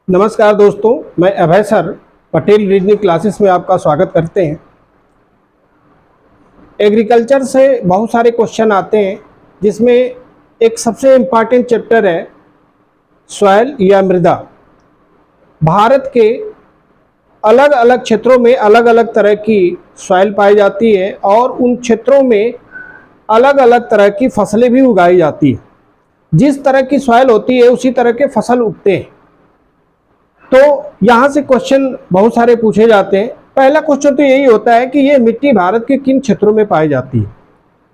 नमस्कार दोस्तों, मैं अभय सर पटेल रीजनिंग क्लासेस में आपका स्वागत करते हैं। एग्रीकल्चर से बहुत सारे क्वेश्चन आते हैं, जिसमें एक सबसे इम्पॉर्टेंट चैप्टर है सॉइल या मृदा। भारत के अलग अलग क्षेत्रों में अलग अलग तरह की सॉइल पाई जाती है और उन क्षेत्रों में अलग अलग तरह की फसलें भी उगाई जाती है। जिस तरह की सॉइल होती है उसी तरह के फसल उगते हैं। तो यहाँ से क्वेश्चन बहुत सारे पूछे जाते हैं। पहला क्वेश्चन तो यही होता है कि ये मिट्टी भारत के किन क्षेत्रों में पाई जाती है।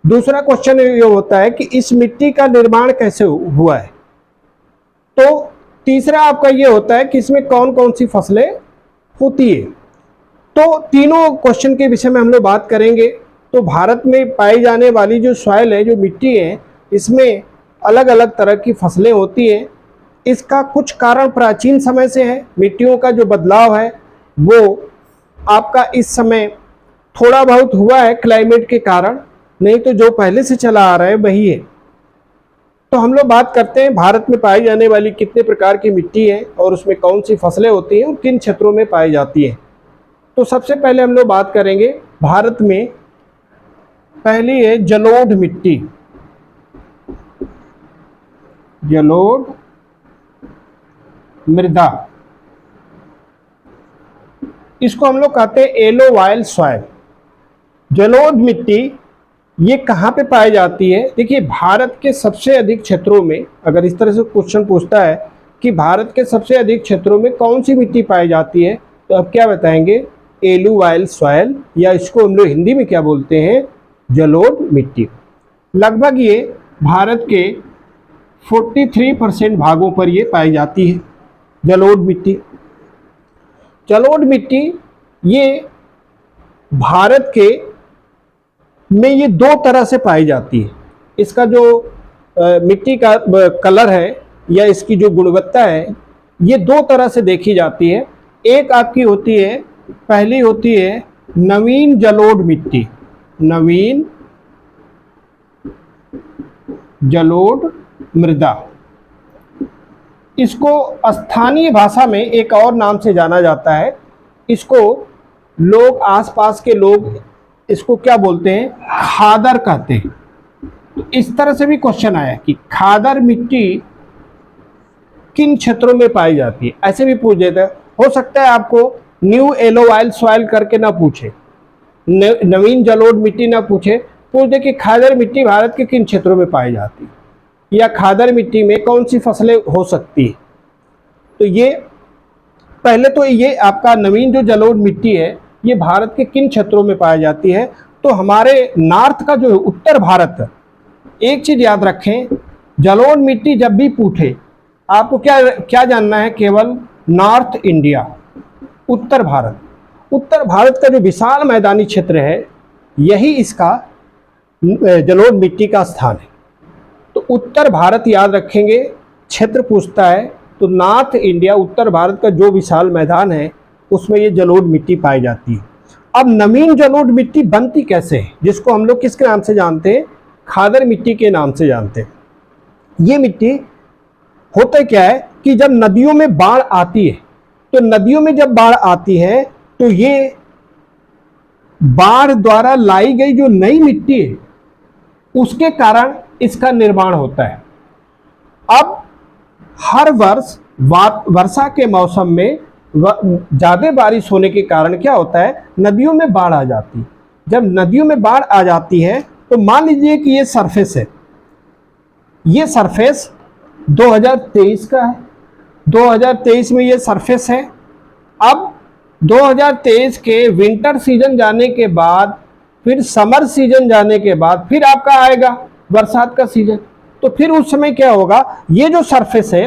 दूसरा क्वेश्चन ये होता है कि इस मिट्टी का निर्माण कैसे हुआ है। तो तीसरा आपका ये होता है कि इसमें कौन कौन सी फसलें होती है। तो तीनों क्वेश्चन के विषय में हम लोग बात करेंगे। तो भारत में पाई जाने वाली जो सॉइल है, जो मिट्टी है, इसमें अलग अलग तरह की फसलें होती हैं। इसका कुछ कारण प्राचीन समय से है। मिट्टियों का जो बदलाव है वो आपका इस समय थोड़ा बहुत हुआ है क्लाइमेट के कारण, नहीं तो जो पहले से चला आ रहा है वही है। तो हम लोग बात करते हैं भारत में पाई जाने वाली कितने प्रकार की मिट्टी है और उसमें कौन सी फसलें होती हैं और किन क्षेत्रों में पाई जाती हैं। तो सबसे पहले हम लोग बात करेंगे भारत में, पहली है जलोढ़ मिट्टी। जलोढ़ मृदा, इसको हम लोग कहते हैं एलोवाइल सॉइल। जलोढ़ मिट्टी ये कहाँ पे पाई जाती है? देखिए, भारत के सबसे अधिक क्षेत्रों में, अगर इस तरह से क्वेश्चन पूछता है कि भारत के सबसे अधिक क्षेत्रों में कौन सी मिट्टी पाई जाती है, तो अब क्या बताएंगे? एलोवाइल सॉइल, या इसको हम लोग हिंदी में क्या बोलते हैं? जलोढ़ मिट्टी। लगभग ये भारत के 43% भागों पर ये पाई जाती है जलोढ़ मिट्टी। जलोढ़ मिट्टी ये भारत के में ये दो तरह से पाई जाती है। इसका जो मिट्टी का कलर है या इसकी जो गुणवत्ता है, ये दो तरह से देखी जाती है। एक आपकी होती है, पहली होती है नवीन जलोढ़ मिट्टी। नवीन जलोढ़ मृदा, इसको स्थानीय भाषा में एक और नाम से जाना जाता है। इसको लोग, आसपास के लोग इसको क्या बोलते हैं? खादर कहते हैं। तो इस तरह से भी क्वेश्चन आया कि खादर मिट्टी किन क्षेत्रों में पाई जाती है, ऐसे भी पूछ देता है। हो सकता है आपको न्यू एलोवाइल सॉइल करके ना पूछे, नवीन जलोढ़ मिट्टी ना पूछे, पूछ दे कि खादर मिट्टी भारत के किन क्षेत्रों में पाई जाती है या खादर मिट्टी में कौन सी फसलें हो सकती है। तो ये पहले तो ये आपका नवीन जो जलोढ़ मिट्टी है, ये भारत के किन क्षेत्रों में पाई जाती है। तो हमारे नॉर्थ का जो उत्तर भारत, एक चीज याद रखें, जलोढ़ मिट्टी जब भी पूछे आपको क्या क्या जानना है? केवल नॉर्थ इंडिया, उत्तर भारत। उत्तर भारत का जो विशाल मैदानी क्षेत्र है, यही इसका जलोढ़ मिट्टी का स्थान है। तो उत्तर भारत याद रखेंगे, क्षेत्र पूछता है तो नॉर्थ इंडिया, उत्तर भारत का जो विशाल मैदान है उसमें ये जलोढ़ मिट्टी पाई जाती है। अब नवीन जलोढ़ मिट्टी बनती कैसे है, जिसको हम लोग किसके नाम से जानते हैं? खादर मिट्टी के नाम से जानते हैं। ये मिट्टी होता क्या है कि जब नदियों में बाढ़ आती है, तो नदियों में जब बाढ़ आती है तो ये बाढ़ द्वारा लाई गई जो नई मिट्टी है उसके कारण इसका निर्माण होता है। अब हर वर्ष वर्षा के मौसम में ज़्यादा बारिश होने के कारण क्या होता है? नदियों में बाढ़ आ जाती है। जब नदियों में बाढ़ आ जाती है तो मान लीजिए कि ये सरफेस है, ये सरफेस 2023 का है। 2023 में ये सरफेस है। अब 2023 के विंटर सीजन जाने के बाद, फिर समर सीजन जाने के बाद, फिर आपका आएगा बरसात का सीजन। तो फिर उस समय क्या होगा? ये जो सरफेस है,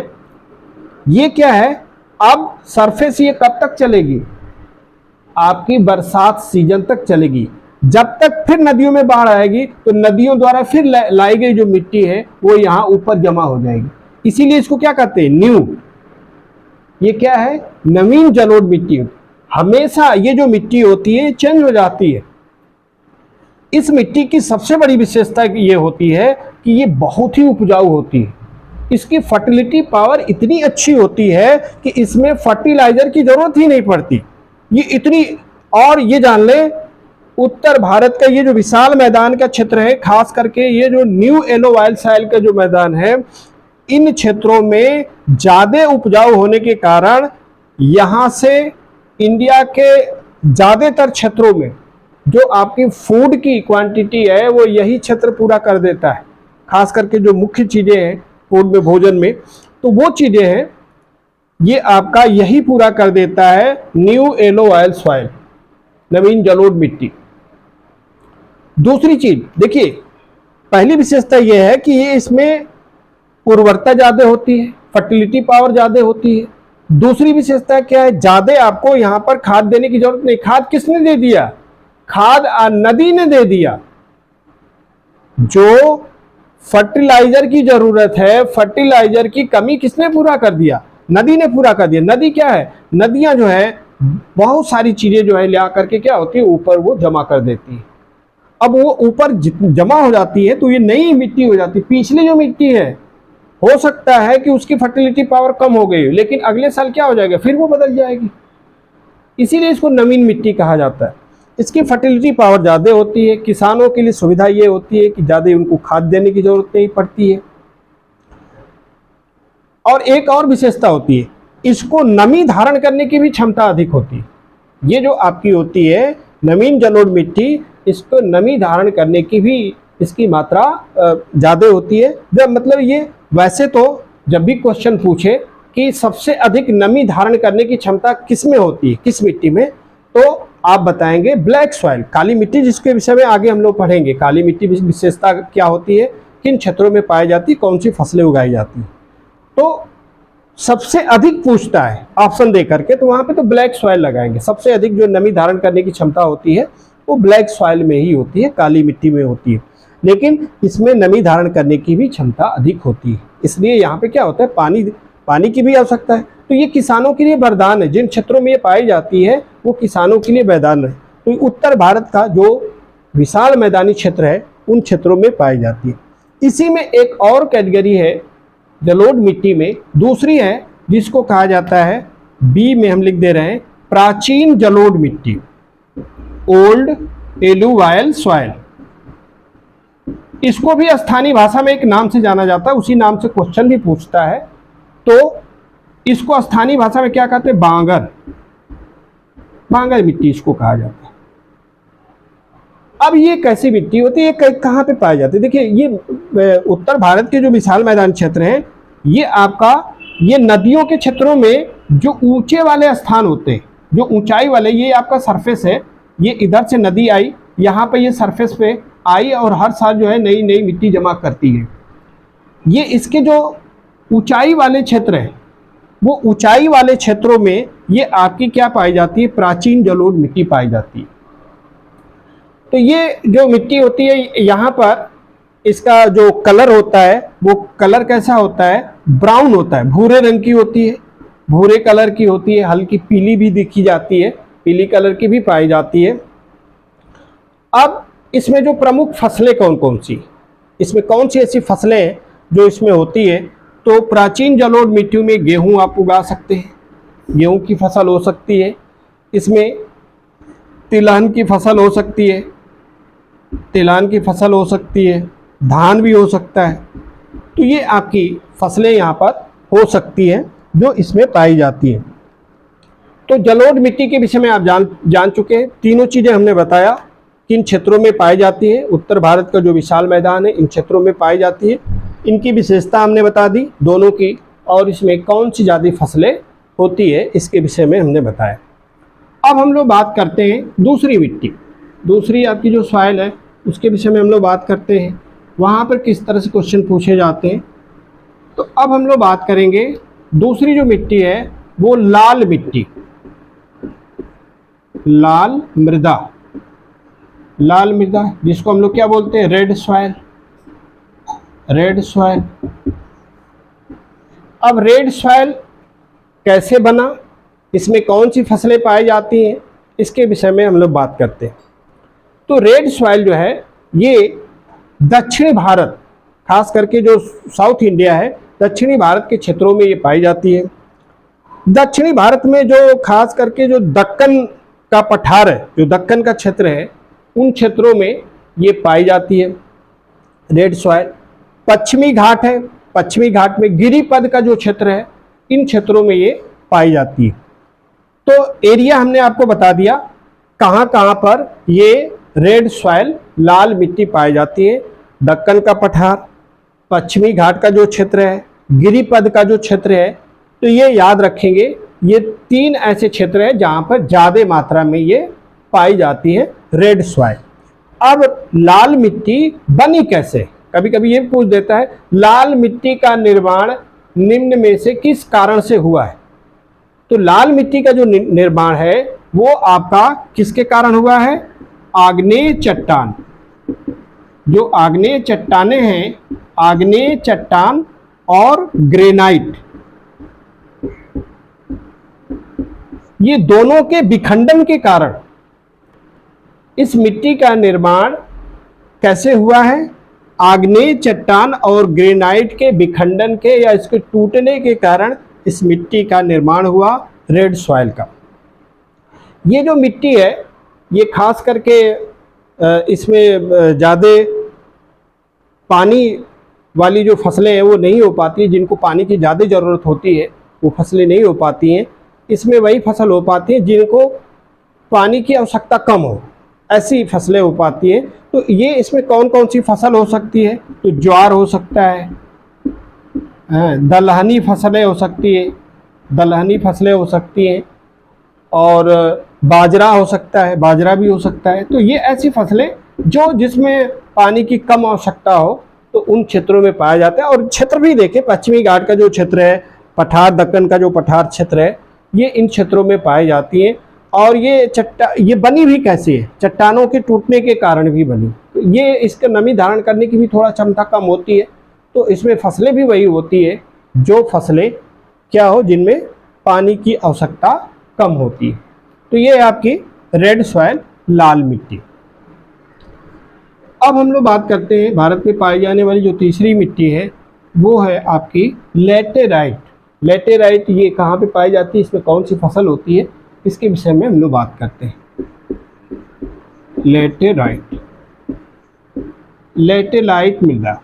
ये क्या है? अब सरफेस ये कब तक चलेगी? आपकी बरसात सीजन तक चलेगी। जब तक फिर नदियों में बाढ़ आएगी तो नदियों द्वारा फिर लाई गई जो मिट्टी है वो यहाँ ऊपर जमा हो जाएगी। इसीलिए इसको क्या कहते हैं? न्यू। ये क्या है? नवीन जलोढ़ मिट्टी। हमेशा ये जो मिट्टी होती है चेंज हो जाती है। इस मिट्टी की सबसे बड़ी विशेषता ये होती है कि ये बहुत ही उपजाऊ होती है। इसकी फर्टिलिटी पावर इतनी अच्छी होती है कि इसमें फर्टिलाइजर की जरूरत ही नहीं पड़ती। ये इतनी, और ये जान ले उत्तर भारत का ये जो विशाल मैदान का क्षेत्र है, खास करके ये जो न्यू एलोवाइल सॉइल का जो मैदान है, इन क्षेत्रों में ज्यादा उपजाऊ होने के कारण यहां से इंडिया के ज्यादातर क्षेत्रों में जो आपकी फूड की क्वांटिटी है वो यही क्षेत्र पूरा कर देता है। खास करके जो मुख्य चीजें हैं फूड में, भोजन में, तो वो चीजें हैं ये आपका यही पूरा कर देता है न्यू एलोवाइल सॉइल, नवीन जलोढ़ मिट्टी। दूसरी चीज देखिए, पहली विशेषता यह है कि ये इसमें उर्वरता ज्यादा होती है, फर्टिलिटी पावर ज्यादा होती है। दूसरी विशेषता क्या है, ज्यादा आपको यहां पर खाद देने की जरूरत नहीं। खाद किसने दे दिया? खाद नदी ने दे दिया। जो फर्टिलाइजर की जरूरत है, फर्टिलाइजर की कमी किसने पूरा कर दिया? नदी ने पूरा कर दिया। नदी क्या है? नदियां जो है बहुत सारी चीजें जो है ले आकर के क्या होती है, ऊपर वो जमा कर देती है। अब वो ऊपर जमा हो जाती है तो ये नई मिट्टी हो जाती है। पिछली जो मिट्टी है हो सकता है कि उसकी फर्टिलिटी पावर कम हो गई, लेकिन अगले साल क्या हो जाएगा, फिर वो बदल जाएगी। इसीलिए इसको नवीन मिट्टी कहा जाता है। इसकी फर्टिलिटी पावर ज़्यादा होती है। किसानों के लिए सुविधा ये होती है कि ज़्यादा उनको खाद देने की जरूरत नहीं पड़ती है। और एक और विशेषता होती है, इसको नमी धारण करने की भी क्षमता अधिक होती है। ये जो आपकी होती है नवीन जलोढ़ मिट्टी, इसको नमी धारण करने की भी इसकी मात्रा ज़्यादा होती है। जब मतलब ये वैसे तो जब भी क्वेश्चन पूछे कि सबसे अधिक नमी धारण करने की क्षमता किस में होती है, किस मिट्टी में, तो आप बताएंगे ब्लैक सॉइल, काली मिट्टी, जिसके विषय में आगे हम लोग पढ़ेंगे। काली मिट्टी विशेषता क्या होती है, किन क्षेत्रों में पाई जाती है, कौन सी फसलें उगाई जाती हैं, तो सबसे अधिक पूछता है ऑप्शन दे करके, तो वहां पे तो ब्लैक सॉइल लगाएंगे। सबसे अधिक जो नमी धारण करने की क्षमता होती है वो ब्लैक सॉइल में ही होती है, काली मिट्टी में होती है। लेकिन इसमें नमी धारण करने की भी क्षमता अधिक होती है, इसलिए यहाँ पे क्या होता है, पानी की भी आवश्यकता है। तो ये किसानों के लिए वरदान है। जिन क्षेत्रों में ये पाई जाती है वो किसानों के लिए वरदान है। तो उत्तर भारत का जो विशाल मैदानी क्षेत्र है उन क्षेत्रों में पाई जाती है। इसी में एक और कैटेगरी है जलोढ़ मिट्टी में, दूसरी है जिसको कहा जाता है, बी में हम लिख दे रहे हैं, प्राचीन जलोढ़ मिट्टी, ओल्ड एलुवाइल सॉइल। इसको भी स्थानीय भाषा में एक नाम से जाना जाता है, उसी नाम से क्वेश्चन भी पूछता है। तो इसको स्थानीय भाषा में क्या कहते हैं, बांगर, बांगर मिट्टी इसको कहा जाता है। अब ये कैसी मिट्टी होती है, ये कहाँ पे पाई जाती है? देखिए, ये उत्तर भारत के जो विशाल मैदान क्षेत्र हैं, ये आपका ये नदियों के क्षेत्रों में जो ऊंचे वाले स्थान होते हैं, जो ऊंचाई वाले, ये आपका सरफेस है, ये इधर से नदी आई, यहाँ पे ये सरफेस पे आई और हर साल जो है नई नई मिट्टी जमा करती है। ये इसके जो ऊंचाई वाले क्षेत्र हैं, वो ऊंचाई वाले क्षेत्रों में ये आपकी क्या पाई जाती है, प्राचीन जलोढ़ मिट्टी पाई जाती है। तो ये जो मिट्टी होती है, यहाँ पर इसका जो कलर होता है वो कलर कैसा होता है, ब्राउन होता है, भूरे रंग की होती है, भूरे कलर की होती है, हल्की पीली भी दिखी जाती है, पीली कलर की भी पाई जाती है। अब इसमें जो प्रमुख फसलें कौन कौन सी, इसमें कौन सी ऐसी फसलें हैं जो इसमें होती है, तो प्राचीन जलोढ़ मिट्टी में गेहूं आप उगा सकते हैं, गेहूं की फसल हो सकती है। इसमें तिलहन की फसल हो सकती है, तिलहन की फसल हो सकती है, धान भी हो सकता है। तो ये आपकी फसलें यहाँ पर हो सकती हैं जो इसमें पाई जाती हैं। तो जलोढ़ मिट्टी के विषय में आप जान चुके हैं। तीनों चीज़ें हमने बताया, किन क्षेत्रों में पाई जाती है। उत्तर भारत का जो विशाल मैदान है इन क्षेत्रों में पाई जाती है, इनकी विशेषता हमने बता दी दोनों की, और इसमें कौन सी ज़्यादा फसलें होती है इसके विषय में हमने बताया। अब हम लोग बात करते हैं दूसरी मिट्टी, दूसरी आपकी जो सॉइल है उसके विषय में हम लोग बात करते हैं, वहाँ पर किस तरह से क्वेश्चन पूछे जाते हैं। तो अब हम लोग बात करेंगे दूसरी जो मिट्टी है वो लाल मिट्टी, लाल मृदा, लाल मृदा जिसको हम लोग क्या बोलते हैं, रेड सॉइल, रेड सॉइल। अब रेड सॉइल कैसे बना, इसमें कौन सी फसलें पाई जाती हैं, इसके विषय में हम लोग बात करते हैं। तो रेड सॉइल जो है ये दक्षिण भारत, खास करके जो साउथ इंडिया है दक्षिणी भारत के क्षेत्रों में ये पाई जाती है। दक्षिणी भारत में जो खास करके जो दक्कन का पठार है, जो दक्कन का क्षेत्र है, उन क्षेत्रों में ये पाई जाती है रेड सॉइल। पश्चिमी घाट है, पश्चिमी घाट में गिरिपद का जो क्षेत्र है, इन क्षेत्रों में ये पाई जाती है। तो एरिया हमने आपको बता दिया कहाँ कहाँ पर ये रेड सॉइल लाल मिट्टी पाई जाती है। दक्कन का पठार, पश्चिमी घाट का जो क्षेत्र है, गिरिपद का जो क्षेत्र है। तो ये याद रखेंगे, ये 3 ऐसे क्षेत्र हैं जहाँ पर ज़्यादा मात्रा में ये पाई जाती है रेड सॉइल। अब लाल मिट्टी बनी कैसे? कभी कभी ये पूछ देता है, लाल मिट्टी का निर्माण निम्न में से किस कारण से हुआ है? तो लाल मिट्टी का जो निर्माण है वो आपका किसके कारण हुआ है? आग्नेय चट्टान। जो आग्नेय चट्टानें हैं, आग्नेय चट्टान और ग्रेनाइट, ये दोनों के विखंडन के कारण इस मिट्टी का निर्माण कैसे हुआ है? आग्नेय चट्टान और ग्रेनाइट के विखंडन के या इसके टूटने के कारण इस मिट्टी का निर्माण हुआ रेड सॉइल का। ये जो मिट्टी है ये खास करके इसमें ज़्यादा पानी वाली जो फसलें हैं वो नहीं हो पाती, जिनको पानी की ज़्यादा ज़रूरत होती है वो फसलें नहीं हो पाती हैं। इसमें वही फसल हो पाती है जिनको पानी की आवश्यकता कम हो, ऐसी फसलें हो पाती हैं। तो ये इसमें कौन कौन सी फसल हो सकती है? तो ज्वार हो सकता है, दलहनी फसलें हो सकती है, दलहनी फसलें हो सकती हैं, और बाजरा हो सकता है, बाजरा भी हो सकता है। तो ये ऐसी फसलें जो जिसमें पानी की कम आवश्यकता हो तो उन क्षेत्रों में पाया जाता है। और क्षेत्र भी देखें, पश्चिमी घाट का जो क्षेत्र है, पठार दक्कन का जो पठार क्षेत्र है, ये इन क्षेत्रों में पाई जाती है। और ये बनी भी कैसे है? चट्टानों के टूटने के कारण भी बनी। तो ये इसका नमी धारण करने की भी थोड़ा क्षमता कम होती है। तो इसमें फसलें भी वही होती है जो फसलें क्या हो, जिनमें पानी की आवश्यकता कम होती है। तो ये है आपकी रेड सॉइल, लाल मिट्टी। अब हम लोग बात करते हैं भारत में पाई जाने वाली जो तीसरी मिट्टी है वो है आपकी लैटेराइट। लैटेराइट ये कहाँ पे पाई जाती है, इसमें कौन सी फसल होती है, इसके विषय में हम लोग बात करते हैं। लैटेराइट, लैटेराइट मृदा,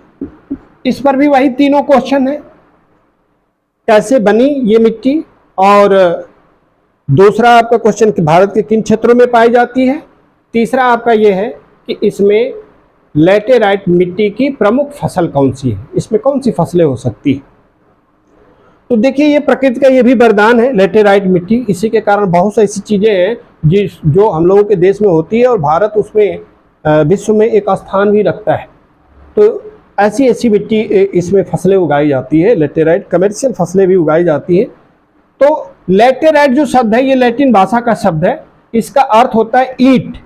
इस पर भी वही तीनों क्वेश्चन है, कैसे बनी ये मिट्टी, और दूसरा आपका क्वेश्चन कि भारत के किन क्षेत्रों में पाई जाती है, तीसरा आपका ये है कि इसमें लैटेराइट मिट्टी की प्रमुख फसल कौन सी है, इसमें कौन सी फसलें हो सकती है। तो देखिए ये प्रकृति का ये भी वरदान है लैटेराइट मिट्टी, इसी के कारण बहुत सी ऐसी चीज़ें हैं जो हम लोगों के देश में होती है और भारत उसमें विश्व में एक स्थान भी रखता है। तो ऐसी ऐसी मिट्टी इसमें फसलें उगाई जाती है, लैटेराइट कमर्शियल फसलें भी उगाई जाती हैं। तो लैटेराइट जो शब्द है ये लैटिन भाषा का शब्द है, इसका अर्थ होता है ईंट।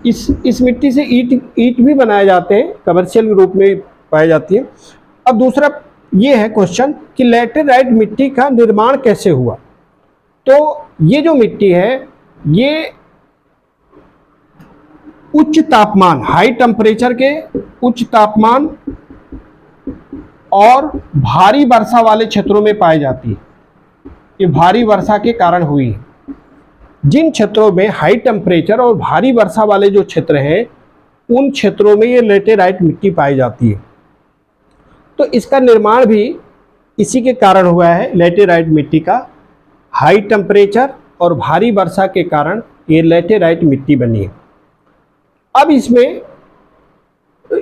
इस मिट्टी से ईंट भी बनाए जाते हैं, कमर्शियल रूप में पाई जाती है। अब दूसरा ये है क्वेश्चन कि लैटेराइट मिट्टी का निर्माण कैसे हुआ। तो ये जो मिट्टी है ये उच्च तापमान, हाई टेम्परेचर के उच्च तापमान और भारी वर्षा वाले क्षेत्रों में पाई जाती है। ये भारी वर्षा के कारण हुई है। जिन क्षेत्रों में हाई टेम्परेचर और भारी वर्षा वाले जो क्षेत्र हैं उन क्षेत्रों में ये लैटेराइट मिट्टी पाई जाती है। तो इसका निर्माण भी इसी के कारण हुआ है, लैटेराइट मिट्टी का हाई टेम्परेचर और भारी वर्षा के कारण ये लैटेराइट मिट्टी बनी है। अब इसमें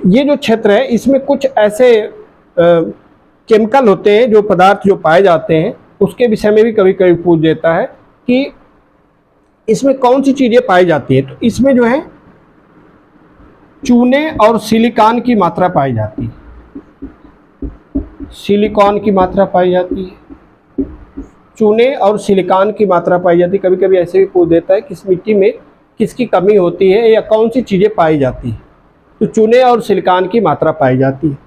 ये जो क्षेत्र है इसमें कुछ ऐसे केमिकल होते हैं, जो पदार्थ जो पाए जाते हैं उसके विषय में भी कभी कभी पूछ देता है कि इसमें कौन सी चीज़ें पाई जाती है। तो इसमें जो है चूने और सिलिकॉन की मात्रा पाई जाती है, सिलिकॉन की मात्रा पाई जाती है, चूने और सिलिकॉन की मात्रा पाई जाती है। कभी कभी ऐसे भी पूछ देता है किस मिट्टी में किसकी कमी होती है या कौन सी चीज़ें पाई जाती है। तो चूने और सिलिकॉन की मात्रा पाई जाती है।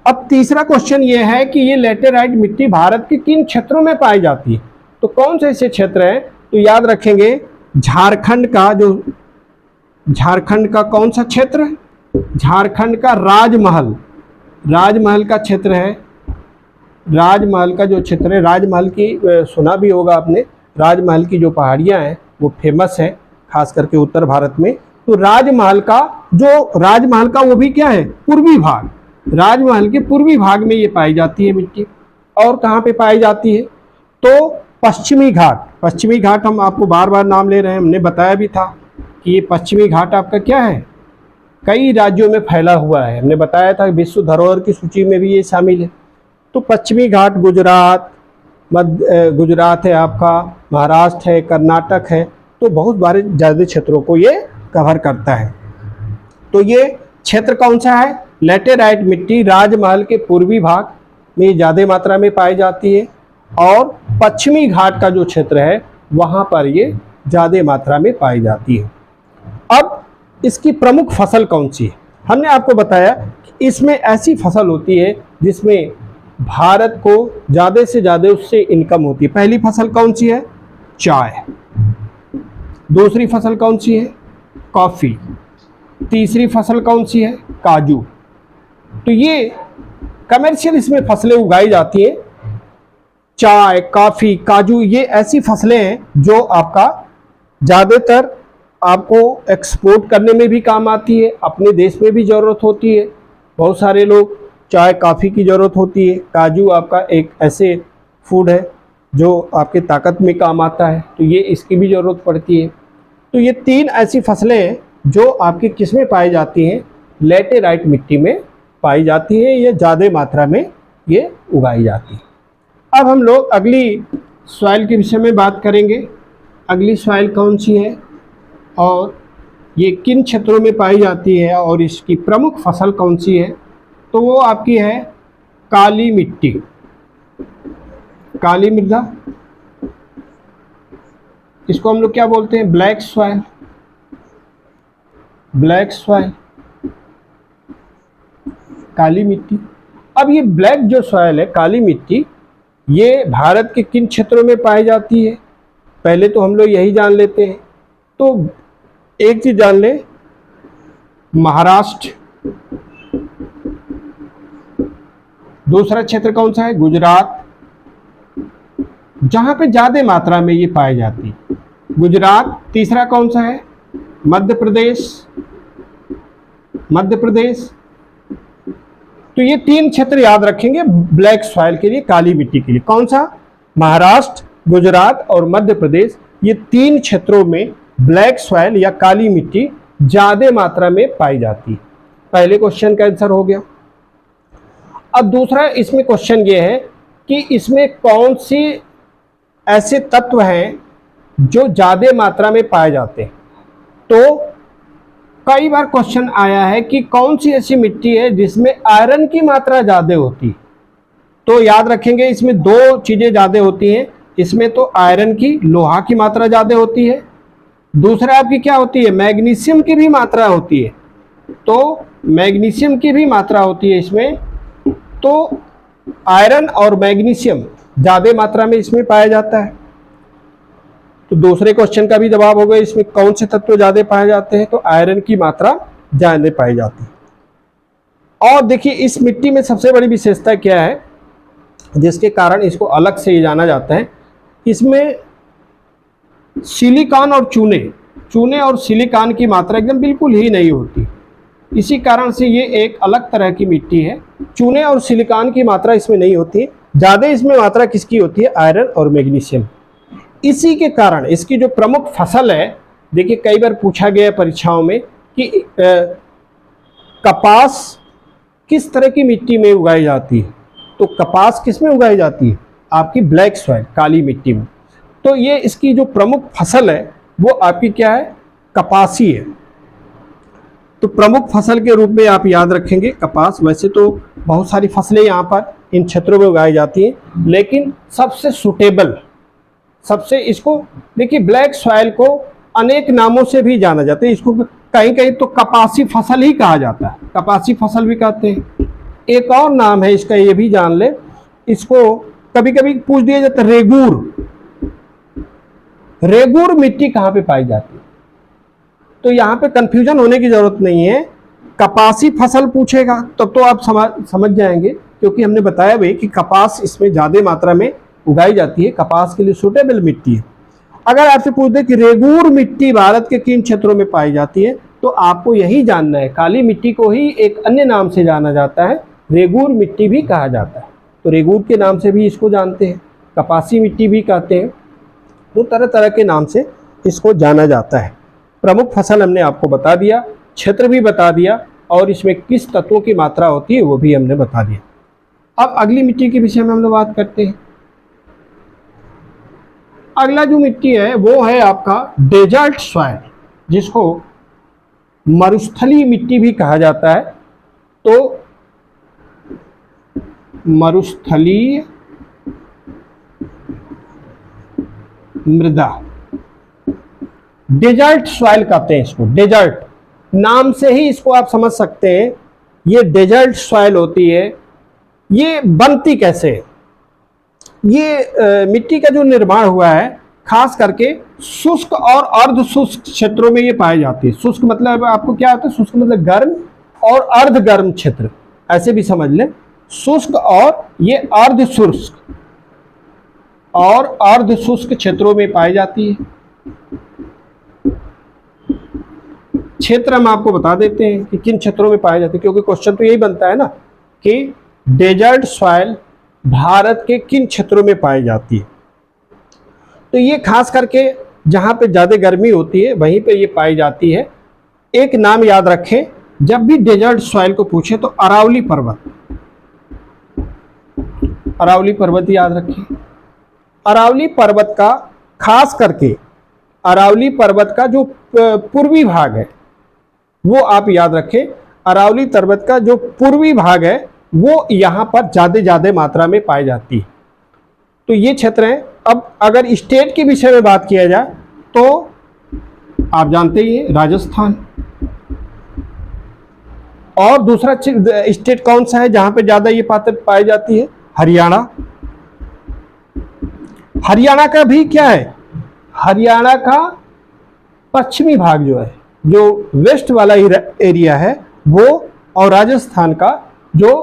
अब तीसरा क्वेश्चन ये है कि ये लैटेराइट मिट्टी भारत के किन क्षेत्रों में पाई जाती है। तो कौन से ऐसे क्षेत्र हैं, तो याद रखेंगे झारखंड का कौन सा क्षेत्र, झारखंड का राजमहल, राजमहल का क्षेत्र है, राजमहल का जो क्षेत्र है, राजमहल की सुना भी होगा आपने, राजमहल की जो पहाड़ियाँ हैं वो फेमस है, खास करके उत्तर भारत में। तो राजमहल का वो भी क्या है, पूर्वी भाग, राजमहल के पूर्वी भाग में ये पाई जाती है मिट्टी। और कहाँ पे पाई जाती है, तो पश्चिमी घाट, पश्चिमी घाट हम आपको बार बार नाम ले रहे हैं, हमने बताया भी था कि ये पश्चिमी घाट आपका क्या है, कई राज्यों में फैला हुआ है, हमने बताया था विश्व धरोहर की सूची में भी ये शामिल है। तो पश्चिमी घाट गुजरात है आपका, महाराष्ट्र है, कर्नाटक है, तो बहुत बारे ज़्यादा क्षेत्रों को ये कवर करता है। तो ये क्षेत्र कौन सा है, लेटेराइट मिट्टी राजमहल के पूर्वी भाग में ज़्यादा मात्रा में पाई जाती है, और पश्चिमी घाट का जो क्षेत्र है वहाँ पर ये ज़्यादा मात्रा में पाई जाती है। अब इसकी प्रमुख फसल कौन सी है, हमने आपको बताया कि इसमें ऐसी फसल होती है जिसमें भारत को ज़्यादा से ज़्यादा उससे इनकम होती है। पहली फसल कौन सी है, चाय, दूसरी फसल कौन सी है, कॉफ़ी, तीसरी फसल कौन सी है, काजू। तो ये कमर्शियल इसमें फसलें उगाई जाती हैं, चाय, कॉफ़ी, काजू, ये ऐसी फसलें हैं जो आपका ज़्यादातर आपको एक्सपोर्ट करने में भी काम आती है, अपने देश में भी ज़रूरत होती है, बहुत सारे लोग चाय कॉफ़ी की ज़रूरत होती है। काजू आपका एक ऐसे फूड है जो आपके ताकत में काम आता है, तो ये इसकी भी ज़रूरत पड़ती है। तो ये तीन ऐसी फसलें हैं जो आपकी किस में पाई जाती हैं, लेटेराइट मिट्टी में पाई जाती है, ये ज़्यादा मात्रा में ये उगाई जाती है। अब हम लोग अगली सॉइल के विषय में बात करेंगे, अगली सॉइल कौन सी है और ये किन क्षेत्रों में पाई जाती है और इसकी प्रमुख फसल कौन सी है, तो वो आपकी है काली मिट्टी, काली मृदा, इसको हम लोग क्या बोलते हैं, ब्लैक सॉइल, ब्लैक सॉइल, काली मिट्टी। अब ये ब्लैक जो सॉइल है, काली मिट्टी, ये भारत के किन क्षेत्रों में पाई जाती है, पहले तो हम लोग यही जान लेते हैं। तो एक चीज जान ले, महाराष्ट्र, दूसरा क्षेत्र कौन सा है, गुजरात, जहां पे ज्यादा मात्रा में ये पाई जाती है, गुजरात। तीसरा कौन सा है, मध्य प्रदेश, मध्य प्रदेश। तो ये तीन क्षेत्र याद रखेंगे ब्लैक सॉइल के लिए, काली मिट्टी के लिए, कौन सा, महाराष्ट्र, गुजरात और मध्य प्रदेश। ये तीन क्षेत्रों में ब्लैक सॉइल या काली मिट्टी ज्यादा मात्रा में पाई जाती है। पहले क्वेश्चन का आंसर हो गया। अब दूसरा इसमें क्वेश्चन ये है कि इसमें कौन सी ऐसे तत्व हैं जो ज्यादा मात्रा में पाए जाते हैं। तो कई बार क्वेश्चन आया है कि कौन सी ऐसी मिट्टी है जिसमें आयरन की मात्रा ज्यादा होती है। तो याद रखेंगे इसमें दो चीजें ज्यादा होती हैं, इसमें तो आयरन की, लोहा की मात्रा ज्यादा होती है, दूसरा आपकी क्या होती है, मैग्नीशियम की भी मात्रा होती है। तो मैग्नीशियम की भी मात्रा होती है इसमें, तो आयरन और मैग्नीशियम ज़्यादा मात्रा में इसमें पाया जाता है। तो दूसरे क्वेश्चन का भी जवाब होगा, इसमें कौन से तत्व ज़्यादा पाए जाते हैं, तो आयरन की मात्रा ज़्यादा पाई जाती है। और देखिए इस मिट्टी में सबसे बड़ी विशेषता क्या है जिसके कारण इसको अलग से जाना जाता है, इसमें सिलिकॉन और चूने और सिलिकॉन की मात्रा एकदम बिल्कुल ही नहीं होती। इसी कारण से ये एक अलग तरह की मिट्टी है, चूने और सिलिकॉन की मात्रा इसमें नहीं होती है, ज़्यादा इसमें मात्रा किसकी होती है, आयरन और मैग्नीशियम। इसी के कारण इसकी जो प्रमुख फसल है, देखिए कई बार पूछा गया परीक्षाओं में कि कपास किस तरह की मिट्टी में उगाई जाती है, तो कपास किस में उगाई जाती है, आपकी ब्लैक सॉइल, काली मिट्टी में। तो ये इसकी जो प्रमुख फसल है वो आपकी क्या है, कपासी है। तो प्रमुख फसल के रूप में आप याद रखेंगे कपास। वैसे तो बहुत सारी फसलें यहाँ पर इन क्षेत्रों में उगाई जाती हैं, लेकिन सबसे सुटेबल, सबसे इसको देखिए ब्लैक सॉइल को अनेक नामों से भी जाना जाता है, इसको कहीं कहीं तो कपासी फसल ही कहा जाता है, कपासी फसल भी कहते हैं। एक और नाम है इसका, ये भी जान ले, इसको कभी कभी पूछ दिया जाता है रेगूर। रेगूर मिट्टी कहाँ पे पाई जाती है, तो यहाँ पे कंफ्यूजन होने की जरूरत नहीं है। कपासी फसल पूछेगा तब तो आप समझ जाएंगे, क्योंकि हमने बताया भाई कि कपास इसमें ज़्यादा मात्रा में उगाई जाती है, कपास के लिए सूटेबल मिट्टी है। अगर आपसे पूछ दे कि रेगूर मिट्टी भारत के किन क्षेत्रों में पाई जाती है, तो आपको यही जानना है। काली मिट्टी को ही एक अन्य नाम से जाना जाता है, रेगूर मिट्टी भी कहा जाता है। तो रेगूर के नाम से भी इसको जानते हैं, कपासी मिट्टी भी कहते हैं। तो तरह तरह के नाम से इसको जाना जाता है। प्रमुख फसल हमने आपको बता दिया, क्षेत्र भी बता दिया, और इसमें किस तत्वों की मात्रा होती है वो भी हमने बता दिया। अब अगली मिट्टी के विषय में हम लोग बात करते हैं। अगला जो मिट्टी है वो है आपका डेजर्ट सॉइल, जिसको मरुस्थलीय मिट्टी भी कहा जाता है। तो मरुस्थलीय मृदा, डेजर्ट सॉइल कहते हैं इसको। डेजर्ट नाम से ही इसको आप समझ सकते हैं, ये डेजर्ट सॉइल होती है। ये बनती कैसे है? ये मिट्टी का जो निर्माण हुआ है खास करके शुष्क और अर्ध शुष्क क्षेत्रों में ये पाई जाती है। शुष्क मतलब आपको क्या होता है? शुष्क मतलब गर्म और अर्ध गर्म क्षेत्र, ऐसे भी समझ लें। शुष्क और ये अर्ध शुष्क और अर्ध शुष्क क्षेत्रों में पाई जाती है। क्षेत्र हम आपको बता देते हैं कि किन क्षेत्रों में पाई जाती है, क्योंकि क्वेश्चन तो यही बनता है ना कि डेजर्ट सॉइल भारत के किन क्षेत्रों में पाई जाती है। तो ये खास करके जहाँ पे ज़्यादा गर्मी होती है वहीं पे ये पाई जाती है। एक नाम याद रखें, जब भी डेजर्ट सॉइल को पूछे तो अरावली पर्वत, अरावली पर्वत याद रखें। अरावली पर्वत का खास करके अरावली पर्वत का जो पूर्वी भाग है वो आप याद रखें। अरावली पर्वत का जो पूर्वी भाग है वो यहाँ पर ज़्यादा मात्रा में पाई जाती है। तो ये क्षेत्र है। अब अगर स्टेट के विषय में बात किया जाए तो आप जानते ही हैं राजस्थान। और दूसरा स्टेट कौन सा है जहां पे ज्यादा ये पाई जाती है? हरियाणा। हरियाणा का भी क्या है? हरियाणा का पश्चिमी भाग जो है, जो वेस्ट वाला एरिया है वो, और राजस्थान का जो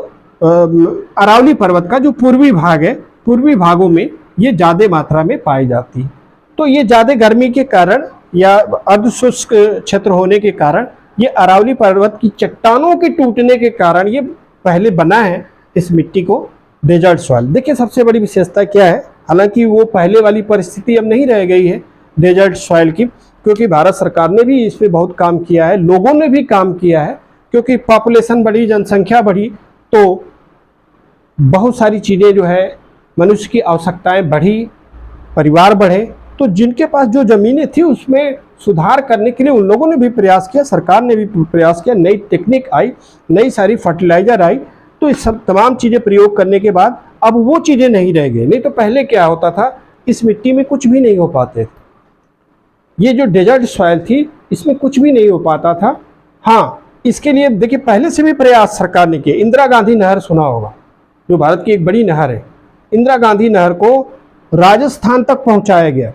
अरावली पर्वत का जो पूर्वी भाग है, पूर्वी भागों में ये ज़्यादा मात्रा में पाई जाती है। तो ये ज़्यादा गर्मी के कारण या अर्धशुष्क क्षेत्र होने के कारण ये अरावली पर्वत की चट्टानों के टूटने के कारण ये पहले बना है इस मिट्टी को डेजर्ट सॉइल। देखिए सबसे बड़ी विशेषता क्या है, हालांकि वो पहले वाली परिस्थिति अब नहीं रह गई है डेजर्ट सॉइल की, क्योंकि भारत सरकार ने भी इस पर बहुत काम किया है, लोगों ने भी काम किया है, क्योंकि पॉपुलेशन बढ़ी, जनसंख्या बढ़ी, तो बहुत सारी चीज़ें जो है मनुष्य की आवश्यकताएं बढ़ी, परिवार बढ़े, तो जिनके पास जो ज़मीनें थी उसमें सुधार करने के लिए उन लोगों ने भी प्रयास किया, सरकार ने भी प्रयास किया, नई टेक्निक आई, नई सारी फर्टिलाइज़र आई। तो इस सब तमाम चीज़ें प्रयोग करने के बाद अब वो चीज़ें नहीं रह गई। नहीं तो पहले क्या होता था, इस मिट्टी में कुछ भी नहीं हो पाते थे। ये जो डेजर्ट सॉइल थी इसमें कुछ भी नहीं हो पाता था। हाँ, इसके लिए देखिए पहले से भी प्रयास सरकार ने किए। इंदिरा गांधी नहर सुना होगा, जो भारत की एक बड़ी नहर है। इंदिरा गांधी नहर को राजस्थान तक पहुंचाया गया,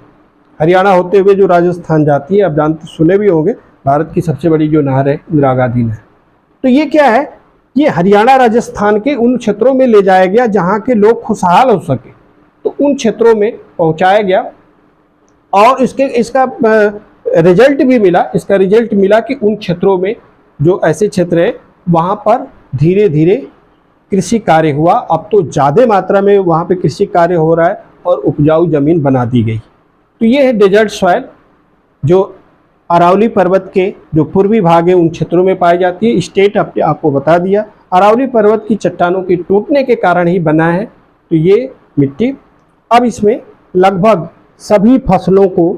हरियाणा होते हुए जो राजस्थान जाती है। आप जानते सुने भी होंगे, भारत की सबसे बड़ी जो नहर है इंदिरा गांधी नहर। तो ये क्या है, ये हरियाणा राजस्थान के उन क्षेत्रों में ले जाया गया जहाँ के लोग खुशहाल हो सके, तो उन क्षेत्रों में पहुँचाया गया। और इसका रिजल्ट भी मिला। इसका रिजल्ट मिला कि उन क्षेत्रों में जो ऐसे क्षेत्र है वहाँ पर धीरे धीरे कृषि कार्य हुआ। अब तो ज़्यादा मात्रा में वहाँ पे कृषि कार्य हो रहा है और उपजाऊ ज़मीन बना दी गई। तो ये है डेजर्ट सॉइल, जो अरावली पर्वत के जो पूर्वी भाग है उन क्षेत्रों में पाई जाती है। स्टेट आपको बता दिया, अरावली पर्वत की चट्टानों के टूटने के कारण ही बना है। तो ये मिट्टी अब इसमें लगभग सभी फसलों को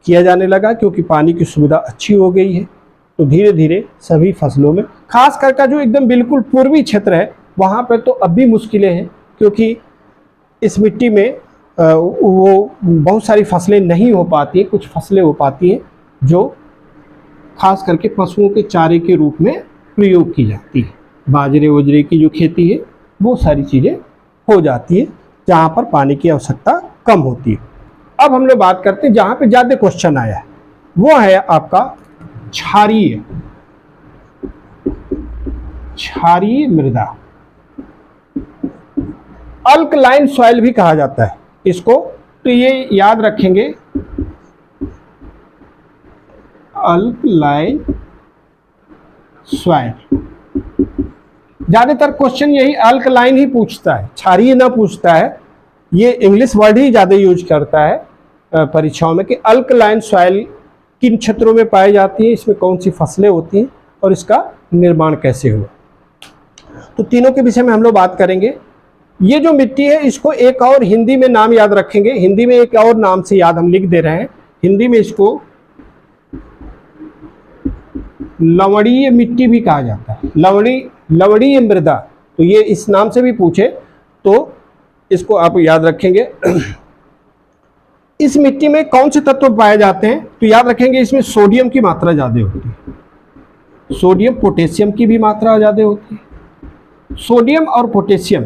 किया जाने लगा, क्योंकि पानी की सुविधा अच्छी हो गई है। तो धीरे धीरे सभी फसलों में, खास करके जो एकदम बिल्कुल पूर्वी क्षेत्र है वहाँ पर तो अब भी मुश्किलें हैं, क्योंकि इस मिट्टी में वो बहुत सारी फसलें नहीं हो पाती हैं। कुछ फसलें हो पाती हैं जो खास करके पशुओं के चारे के रूप में प्रयोग की जाती है। बाजरे वजरे की जो खेती है वो सारी चीज़ें हो जाती है जहाँ पर पानी की आवश्यकता कम होती है। अब हम लोग बात करते हैं जहाँ पे ज़्यादा क्वेश्चन आया है, वो है आपका क्षारीय। क्षारीय मृदा, अल्कलाइन सॉइल भी कहा जाता है इसको, तो ये याद रखेंगे, अल्कलाइन सॉइल। ज्यादातर क्वेश्चन यही अल्कलाइन ही पूछता है, क्षारीय ना पूछता है। ये इंग्लिश वर्ड ही ज्यादा यूज करता है परीक्षाओं में कि अल्कलाइन सॉइल किन क्षेत्रों में पाई जाती है, इसमें कौन सी फसलें होती हैं और इसका निर्माण कैसे हुआ। तो तीनों के विषय में हम लोग बात करेंगे। ये जो मिट्टी है इसको एक और हिंदी में नाम याद रखेंगे, हिंदी में एक और नाम से याद हम लिख दे रहे हैं, हिंदी में इसको लवणीय मिट्टी भी कहा जाता है, लवणीय मृदा। तो ये इस नाम से भी पूछे तो इसको आप याद रखेंगे। इस मिट्टी में कौन से तत्व पाए जाते हैं, तो याद रखेंगे इसमें सोडियम की मात्रा ज्यादा होती है, सोडियम पोटेशियम की भी मात्रा ज्यादा होती है। सोडियम और पोटेशियम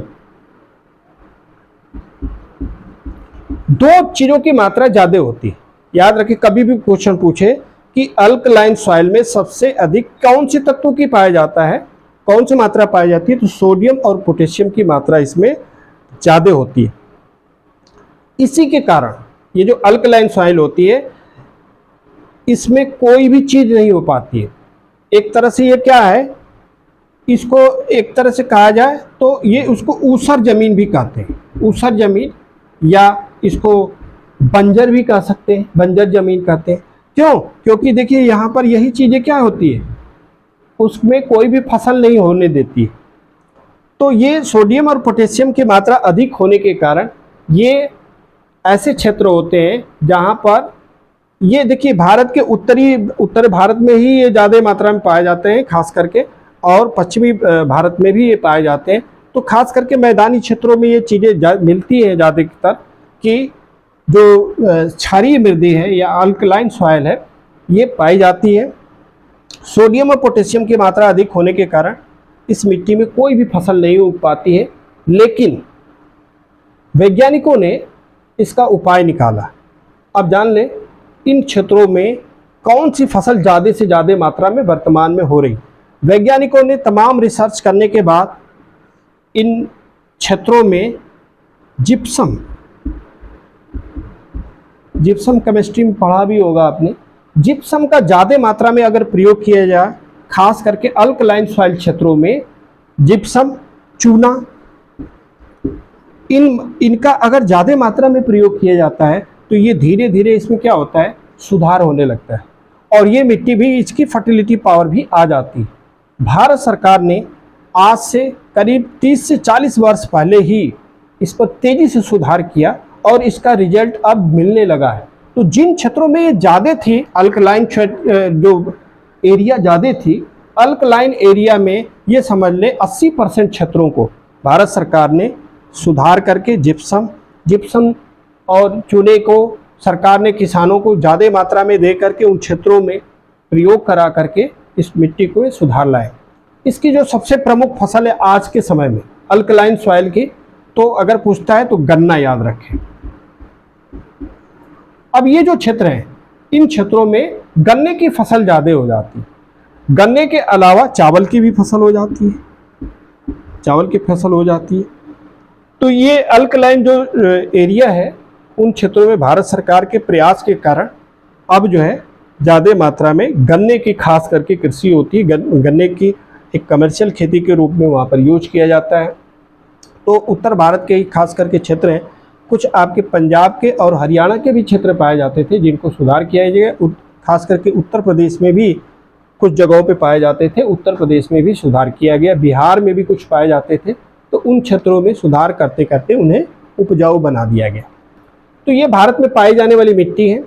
दो चीजों की मात्रा ज्यादा होती है। याद रखें, कभी भी क्वेश्चन पूछे कि अल्कलाइन सॉइल में सबसे अधिक कौन से तत्वों की पाया जाता है, कौन सी मात्रा पाई जाती है, तो सोडियम और पोटेशियम की मात्रा इसमें ज्यादा होती है। इसी के कारण ये जो अल्कलाइन सॉइल होती है इसमें कोई भी चीज नहीं हो पाती है। एक तरह से ये क्या है, इसको एक तरह से कहा जाए तो ये उसको ऊसर जमीन भी कहते हैं, ऊसर जमीन, या इसको बंजर भी कह सकते हैं, बंजर जमीन कहते हैं। क्यों? क्योंकि देखिए यहाँ पर यही चीजें क्या होती है, उसमें कोई भी फसल नहीं होने देती। तो ये सोडियम और पोटेशियम की मात्रा अधिक होने के कारण ये ऐसे क्षेत्र होते हैं जहाँ पर ये देखिए भारत के उत्तर भारत में ही ये ज़्यादा मात्रा में पाए जाते हैं खास करके, और पश्चिमी भारत में भी ये पाए जाते हैं। तो खास करके मैदानी क्षेत्रों में ये चीज़ें मिलती हैं ज़्यादातर, कि जो क्षारीय मृदा है या अल्कलाइन सॉइल है ये पाई जाती है। सोडियम और पोटेशियम की मात्रा अधिक होने के कारण इस मिट्टी में कोई भी फसल नहीं उग पाती है, लेकिन वैज्ञानिकों ने इसका उपाय निकाला। अब जान लें इन क्षेत्रों में कौन सी फसल ज़्यादा से ज़्यादा मात्रा में वर्तमान में हो रही। वैज्ञानिकों ने तमाम रिसर्च करने के बाद इन क्षेत्रों में जिप्सम केमिस्ट्री में पढ़ा भी होगा आपने, जिप्सम का ज़्यादा मात्रा में अगर प्रयोग किया जाए, खास करके अल्कलाइन सॉइल क्षेत्रों में जिप्सम, चूना, इनका अगर ज़्यादा मात्रा में प्रयोग किया जाता है तो ये धीरे धीरे इसमें क्या होता है, सुधार होने लगता है और ये मिट्टी भी, इसकी फर्टिलिटी पावर भी आ जाती है। भारत सरकार ने आज से करीब 30 से 40 वर्ष पहले ही इस पर तेजी से सुधार किया और इसका रिजल्ट अब मिलने लगा है। तो जिन क्षेत्रों में ये ज़्यादा थी, अल्कलाइन जो एरिया ज़्यादा थी, अल्कलाइन एरिया में ये समझ लें 80% क्षेत्रों को भारत सरकार ने सुधार करके जिप्सम और चूने को सरकार ने किसानों को ज़्यादा मात्रा में दे करके उन क्षेत्रों में प्रयोग करा करके इस मिट्टी को सुधार लाए। इसकी जो सबसे प्रमुख फसल है आज के समय में अल्कलाइन सॉइल की, तो अगर पूछता है तो गन्ना याद रखें। अब ये जो क्षेत्र हैं इन क्षेत्रों में गन्ने की फसल ज़्यादा हो जाती है। गन्ने के अलावा चावल की भी फसल हो जाती है, चावल की फसल हो जाती है। तो ये अल्कलाइन जो एरिया है उन क्षेत्रों में भारत सरकार के प्रयास के कारण अब जो है ज़्यादा मात्रा में गन्ने की खास करके कृषि होती है। गन्ने की एक कमर्शियल खेती के रूप में वहाँ पर यूज किया जाता है। तो उत्तर भारत के ही खास करके क्षेत्र हैं, कुछ आपके पंजाब के और हरियाणा के भी क्षेत्र पाए जाते थे जिनको सुधार किया गया। खास करके उत्तर प्रदेश में भी कुछ जगहों पे पाए जाते थे, उत्तर प्रदेश में भी सुधार किया गया, बिहार में भी कुछ पाए जाते थे। तो उन क्षेत्रों में सुधार करते करते उन्हें उपजाऊ बना दिया गया। तो ये भारत में पाई जाने वाली मिट्टी है।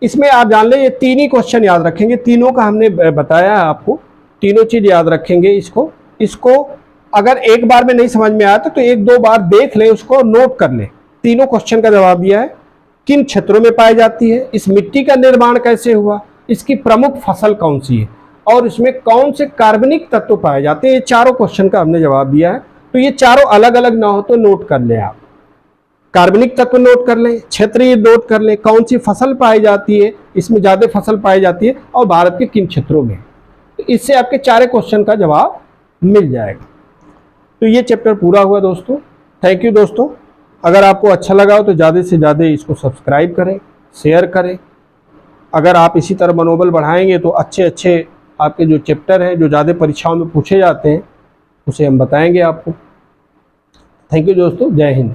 इसमें आप जान लें ये तीन ही क्वेश्चन याद रखेंगे, तीनों का हमने बताया है आपको, तीनों चीज़ याद रखेंगे। इसको अगर एक बार में नहीं समझ में आया तो एक दो बार देख लें, उसको नोट कर लें। तीनों क्वेश्चन का जवाब दिया है, किन क्षेत्रों में पाई जाती है, इस मिट्टी का निर्माण कैसे हुआ, इसकी प्रमुख फसल कौन सी है और इसमें कौन से कार्बनिक तत्व पाए जाते हैं। ये चारों क्वेश्चन का हमने जवाब दिया है। तो ये चारों अलग अलग ना हो तो नोट कर लें आप, कार्बनिक तत्व नोट कर लें, क्षेत्रीय नोट कर लें, कौन सी फसल पाई जाती है, इसमें ज़्यादा फसल पाई जाती है और भारत के किन क्षेत्रों में। तो इससे आपके चारों क्वेश्चन का जवाब मिल जाएगा। तो ये चैप्टर पूरा हुआ दोस्तों। थैंक यू दोस्तों। अगर आपको अच्छा लगा हो तो ज़्यादा से ज़्यादा इसको सब्सक्राइब करें, शेयर करें। अगर आप इसी तरह मनोबल बढ़ाएंगे तो अच्छे अच्छे आपके जो चैप्टर हैं, जो ज़्यादा परीक्षाओं में पूछे जाते हैं, उसे हम बताएंगे आपको। थैंक यू दोस्तों। जय हिंद।